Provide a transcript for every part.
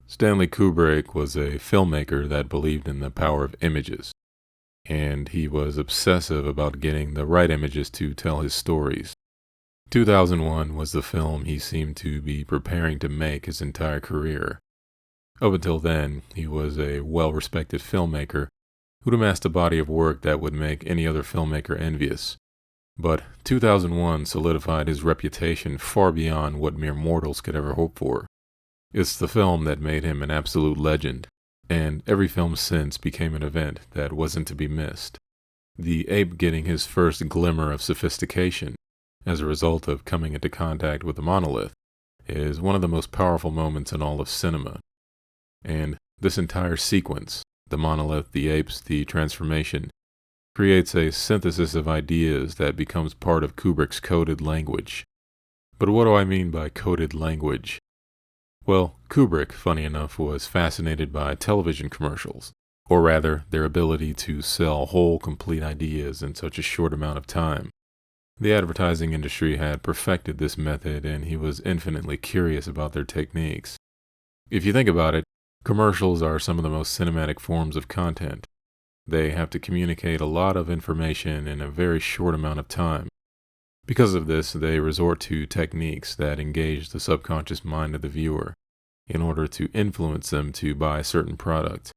Stanley Kubrick was a filmmaker that believed in the power of images, and he was obsessive about getting the right images to tell his stories. 2001 was the film he seemed to be preparing to make his entire career. Up until then, he was a well-respected filmmaker who'd amassed a body of work that would make any other filmmaker envious. But 2001 solidified his reputation far beyond what mere mortals could ever hope for. It's the film that made him an absolute legend, and every film since became an event that wasn't to be missed. The ape getting his first glimmer of sophistication as a result of coming into contact with the monolith is one of the most powerful moments in all of cinema. And this entire sequence, the monolith, the apes, the transformation, creates a synthesis of ideas that becomes part of Kubrick's coded language. But what do I mean by coded language? Well, Kubrick, funny enough, was fascinated by television commercials, or rather, their ability to sell whole, complete ideas in such a short amount of time. The advertising industry had perfected this method, and he was infinitely curious about their techniques. If you think about it, commercials are some of the most cinematic forms of content. They have to communicate a lot of information in a very short amount of time. Because of this, they resort to techniques that engage the subconscious mind of the viewer in order to influence them to buy a certain product.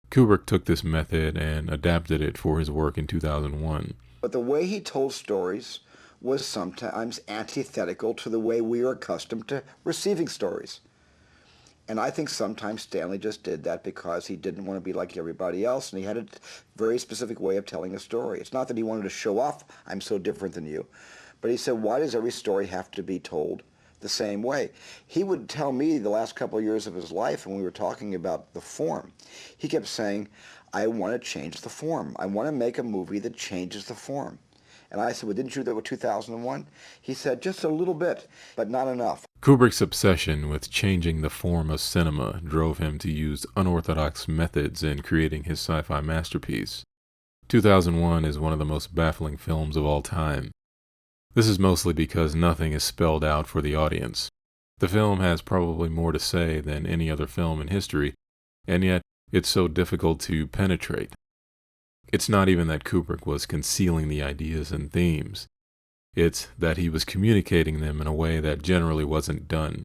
Kubrick took this method and adapted it for his work in 2001. But the way he told stories was sometimes antithetical to the way we are accustomed to receiving stories. And I think sometimes Stanley just did that because he didn't want to be like everybody else, and he had a very specific way of telling a story. It's not that he wanted to show off, I'm so different than you. But he said, why does every story have to be told the same way? He would tell me the last couple of years of his life, when we were talking about the form, he kept saying, I want to change the form. I want to make a movie that changes the form. And I said, well, didn't you do that with 2001? He said, just a little bit, but not enough. Kubrick's obsession with changing the form of cinema drove him to use unorthodox methods in creating his sci-fi masterpiece. 2001 is one of the most baffling films of all time. This is mostly because nothing is spelled out for the audience. The film has probably more to say than any other film in history, and yet it's so difficult to penetrate. It's not even that Kubrick was concealing the ideas and themes. It's that he was communicating them in a way that generally wasn't done,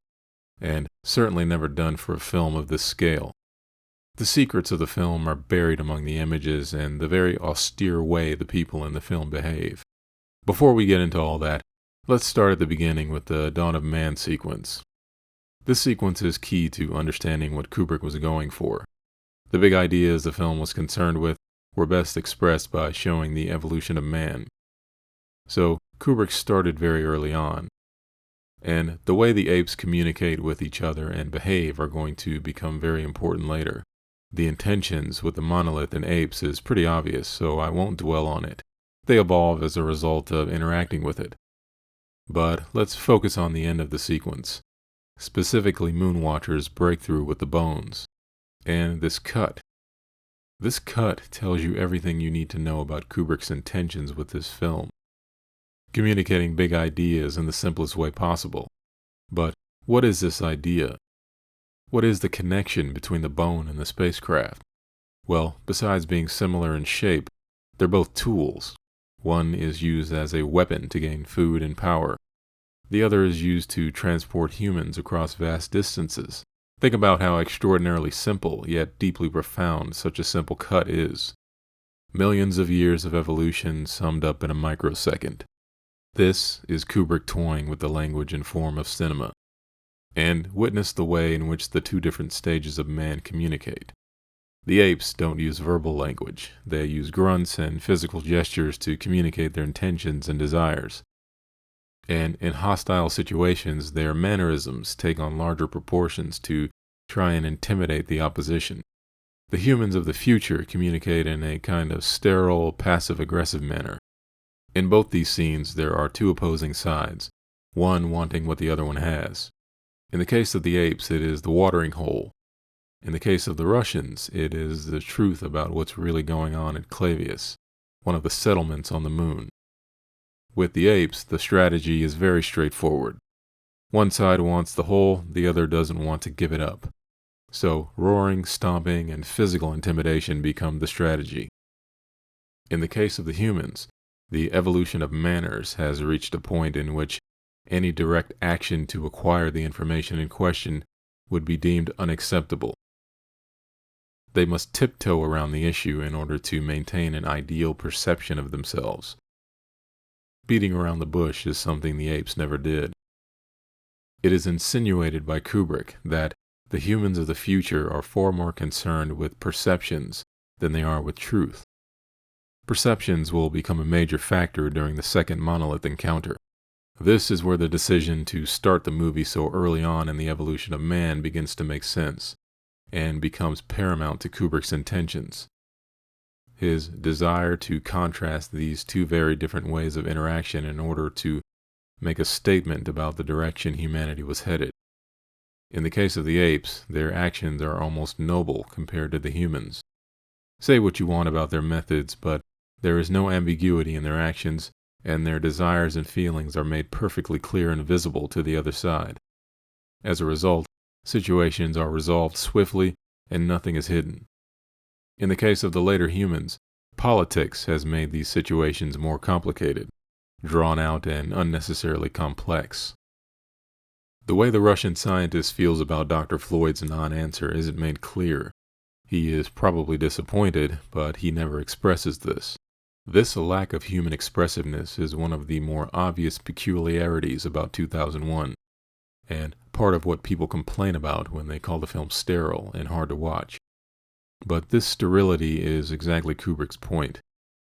and certainly never done for a film of this scale. The secrets of the film are buried among the images and the very austere way the people in the film behave. Before we get into all that, let's start at the beginning with the Dawn of Man sequence. This sequence is key to understanding what Kubrick was going for. The big ideas the film was concerned with were best expressed by showing the evolution of man. So, Kubrick started very early on. And the way the apes communicate with each other and behave are going to become very important later. The intentions with the monolith and apes is pretty obvious, so I won't dwell on it. They evolve as a result of interacting with it. But let's focus on the end of the sequence, specifically Moonwatcher's breakthrough with the bones, and this cut. This cut tells you everything you need to know about Kubrick's intentions with this film, communicating big ideas in the simplest way possible. But what is this idea? What is the connection between the bone and the spacecraft? Well, besides being similar in shape, they're both tools. One is used as a weapon to gain food and power. The other is used to transport humans across vast distances. Think about how extraordinarily simple, yet deeply profound, such a simple cut is. Millions of years of evolution summed up in a microsecond. This is Kubrick toying with the language and form of cinema. And witness the way in which the two different stages of man communicate. The apes don't use verbal language. They use grunts and physical gestures to communicate their intentions and desires. And in hostile situations, their mannerisms take on larger proportions to try and intimidate the opposition. The humans of the future communicate in a kind of sterile, passive-aggressive manner. In both these scenes, there are two opposing sides, one wanting what the other one has. In the case of the apes, it is the watering hole. In the case of the Russians, it is the truth about what's really going on at Clavius, one of the settlements on the moon. With the apes, the strategy is very straightforward. One side wants the whole, the other doesn't want to give it up. So roaring, stomping, and physical intimidation become the strategy. In the case of the humans, the evolution of manners has reached a point in which any direct action to acquire the information in question would be deemed unacceptable. They must tiptoe around the issue in order to maintain an ideal perception of themselves. Beating around the bush is something the apes never did. It is insinuated by Kubrick that the humans of the future are far more concerned with perceptions than they are with truth. Perceptions will become a major factor during the second monolith encounter. This is where the decision to start the movie so early on in the evolution of man begins to make sense, and becomes paramount to Kubrick's intentions. His desire to contrast these two very different ways of interaction in order to make a statement about the direction humanity was headed. In the case of the apes, their actions are almost noble compared to the humans. Say what you want about their methods, but there is no ambiguity in their actions, and their desires and feelings are made perfectly clear and visible to the other side. As a result, situations are resolved swiftly and nothing is hidden. In the case of the later humans, politics has made these situations more complicated, drawn out, and unnecessarily complex. The way the Russian scientist feels about Dr. Floyd's non-answer isn't made clear. He is probably disappointed, but he never expresses this. This lack of human expressiveness is one of the more obvious peculiarities about 2001, and part of what people complain about when they call the film sterile and hard to watch. But this sterility is exactly Kubrick's point.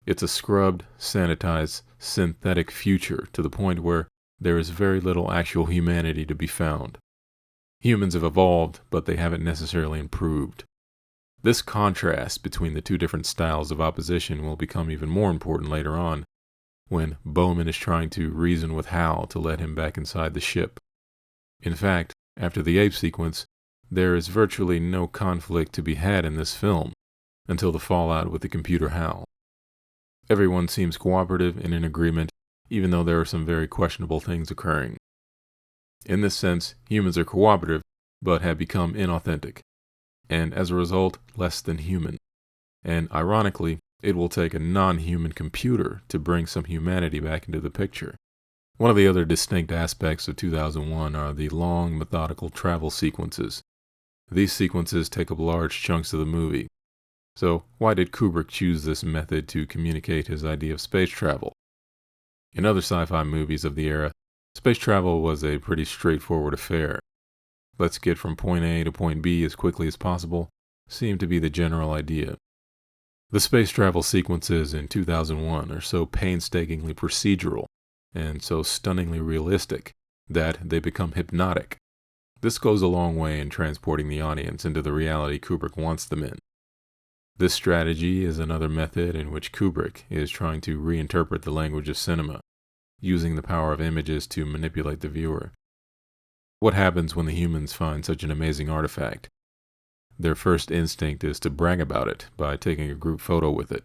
It's a scrubbed, sanitized, synthetic future to the point where there is very little actual humanity to be found. Humans have evolved, but they haven't necessarily improved. This contrast between the two different styles of opposition will become even more important later on, when Bowman is trying to reason with H.A.L to let him back inside the ship. In fact, after the ape sequence, there is virtually no conflict to be had in this film, until the fallout with the computer H.A.L. Everyone seems cooperative and in agreement, even though there are some very questionable things occurring. In this sense, humans are cooperative, but have become inauthentic, and as a result, less than human. And ironically, it will take a non-human computer to bring some humanity back into the picture. One of the other distinct aspects of 2001 are the long, methodical travel sequences. These sequences take up large chunks of the movie. So why did Kubrick choose this method to communicate his idea of space travel? In other sci-fi movies of the era, space travel was a pretty straightforward affair. Let's get from point A to point B as quickly as possible seemed to be the general idea. The space travel sequences in 2001 are so painstakingly procedural and so stunningly realistic that they become hypnotic. This goes a long way in transporting the audience into the reality Kubrick wants them in. This strategy is another method in which Kubrick is trying to reinterpret the language of cinema, using the power of images to manipulate the viewer. What happens when the humans find such an amazing artifact? Their first instinct is to brag about it by taking a group photo with it.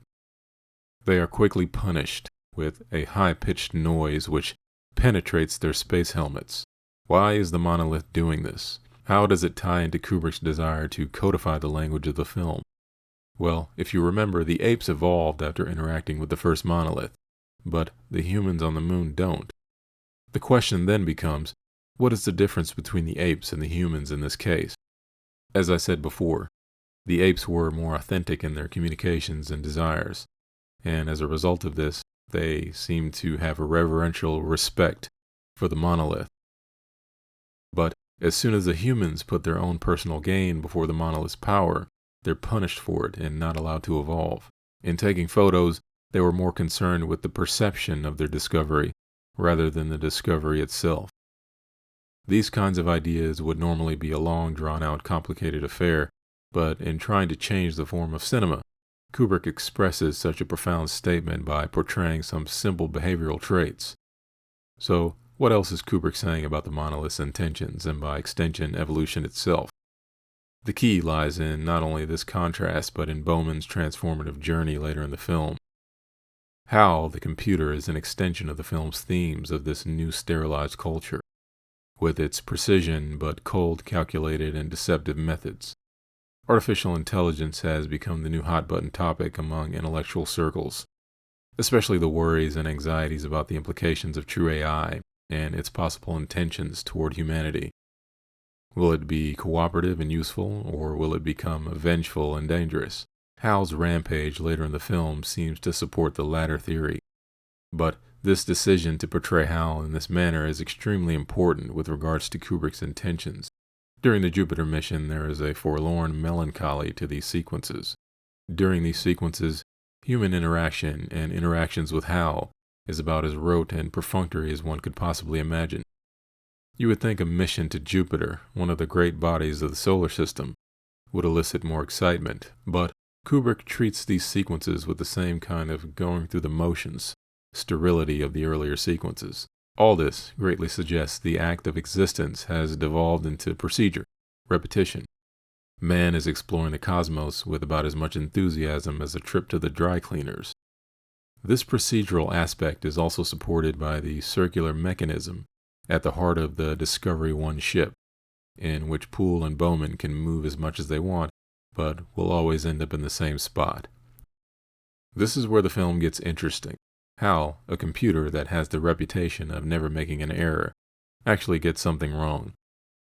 They are quickly punished with a high-pitched noise which penetrates their space helmets. Why is the monolith doing this? How does it tie into Kubrick's desire to codify the language of the film? Well, if you remember, the apes evolved after interacting with the first monolith, but the humans on the moon don't. The question then becomes, what is the difference between the apes and the humans in this case? As I said before, the apes were more authentic in their communications and desires, and as a result of this, they seem to have a reverential respect for the monolith. But as soon as the humans put their own personal gain before the monolith's power, they're punished for it and not allowed to evolve. In taking photos, they were more concerned with the perception of their discovery rather than the discovery itself. These kinds of ideas would normally be a long, drawn-out, complicated affair, but in trying to change the form of cinema, Kubrick expresses such a profound statement by portraying some simple behavioral traits. So, what else is Kubrick saying about the monolith's intentions and by extension evolution itself? The key lies in not only this contrast but in Bowman's transformative journey later in the film. H.A.L, the computer, is an extension of the film's themes of this new sterilized culture, with its precision but cold, calculated, and deceptive methods. Artificial intelligence has become the new hot-button topic among intellectual circles, especially the worries and anxieties about the implications of true AI and its possible intentions toward humanity. Will it be cooperative and useful, or will it become vengeful and dangerous? H.A.L.'s rampage later in the film seems to support the latter theory, but this decision to portray H.A.L. in this manner is extremely important with regards to Kubrick's intentions. During the Jupiter mission, there is a forlorn melancholy to these sequences. During these sequences, human interaction and interactions with H.A.L. is about as rote and perfunctory as one could possibly imagine. You would think a mission to Jupiter, one of the great bodies of the solar system, would elicit more excitement, but Kubrick treats these sequences with the same kind of going through the motions sterility of the earlier sequences. All this greatly suggests the act of existence has devolved into procedure, repetition. Man is exploring the cosmos with about as much enthusiasm as a trip to the dry cleaners. This procedural aspect is also supported by the circular mechanism at the heart of the Discovery 1 ship, in which Poole and Bowman can move as much as they want, but will always end up in the same spot. This is where the film gets interesting. H.A.L., a computer that has the reputation of never making an error, actually gets something wrong.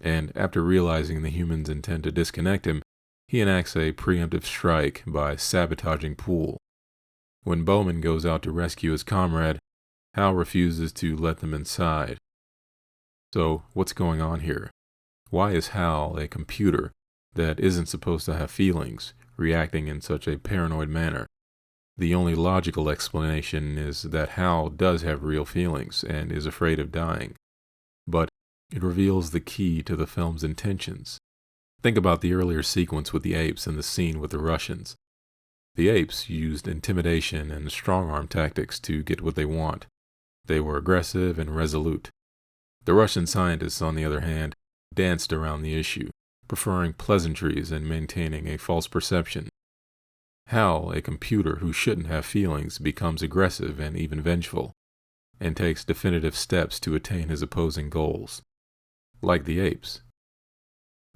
And after realizing the humans intend to disconnect him, he enacts a preemptive strike by sabotaging Poole. When Bowman goes out to rescue his comrade, H.A.L. refuses to let them inside. So, what's going on here? Why is H.A.L. a computer that isn't supposed to have feelings, reacting in such a paranoid manner? The only logical explanation is that H.A.L. does have real feelings and is afraid of dying. But it reveals the key to the film's intentions. Think about the earlier sequence with the apes and the scene with the Russians. The apes used intimidation and strong-arm tactics to get what they want. They were aggressive and resolute. The Russian scientists, on the other hand, danced around the issue, preferring pleasantries and maintaining a false perception. H.A.L., a computer who shouldn't have feelings, becomes aggressive and even vengeful, and takes definitive steps to attain his opposing goals. Like the apes.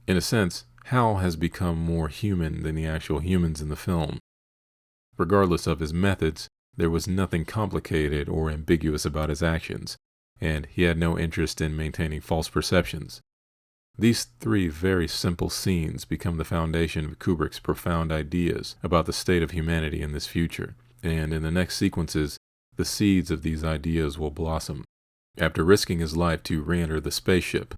In a sense, H.A.L. has become more human than the actual humans in the film. Regardless of his methods, there was nothing complicated or ambiguous about his actions, and he had no interest in maintaining false perceptions. These three very simple scenes become the foundation of Kubrick's profound ideas about the state of humanity in this future, and in the next sequences, the seeds of these ideas will blossom. After risking his life to re-enter the spaceship,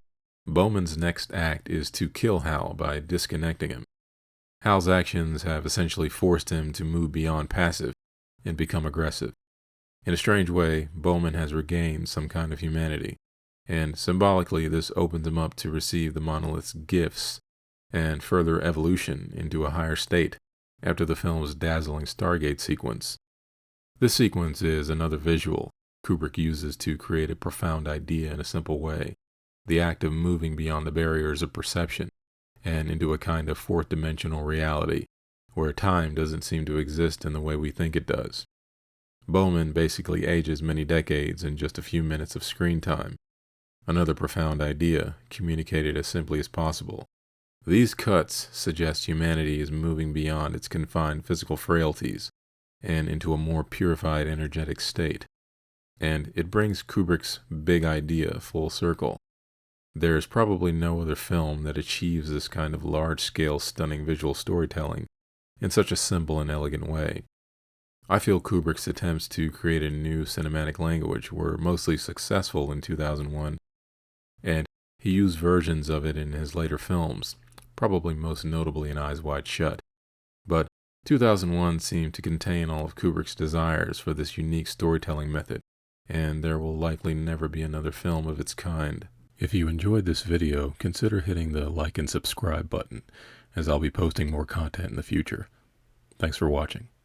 Bowman's next act is to kill H.A.L. by disconnecting him. H.A.L.'s actions have essentially forced him to move beyond passive and become aggressive. In a strange way, Bowman has regained some kind of humanity, and symbolically this opens him up to receive the monolith's gifts and further evolution into a higher state after the film's dazzling Stargate sequence. This sequence is another visual Kubrick uses to create a profound idea in a simple way, the act of moving beyond the barriers of perception and into a kind of fourth-dimensional reality, where time doesn't seem to exist in the way we think it does. Bowman basically ages many decades in just a few minutes of screen time. Another profound idea, communicated as simply as possible. These cuts suggest humanity is moving beyond its confined physical frailties and into a more purified energetic state. And it brings Kubrick's big idea full circle. There is probably no other film that achieves this kind of large-scale, stunning visual storytelling in such a simple and elegant way. I feel Kubrick's attempts to create a new cinematic language were mostly successful in 2001, and he used versions of it in his later films, probably most notably in Eyes Wide Shut. But 2001 seemed to contain all of Kubrick's desires for this unique storytelling method, and there will likely never be another film of its kind. If you enjoyed this video, consider hitting the like and subscribe button, as I'll be posting more content in the future. Thanks for watching.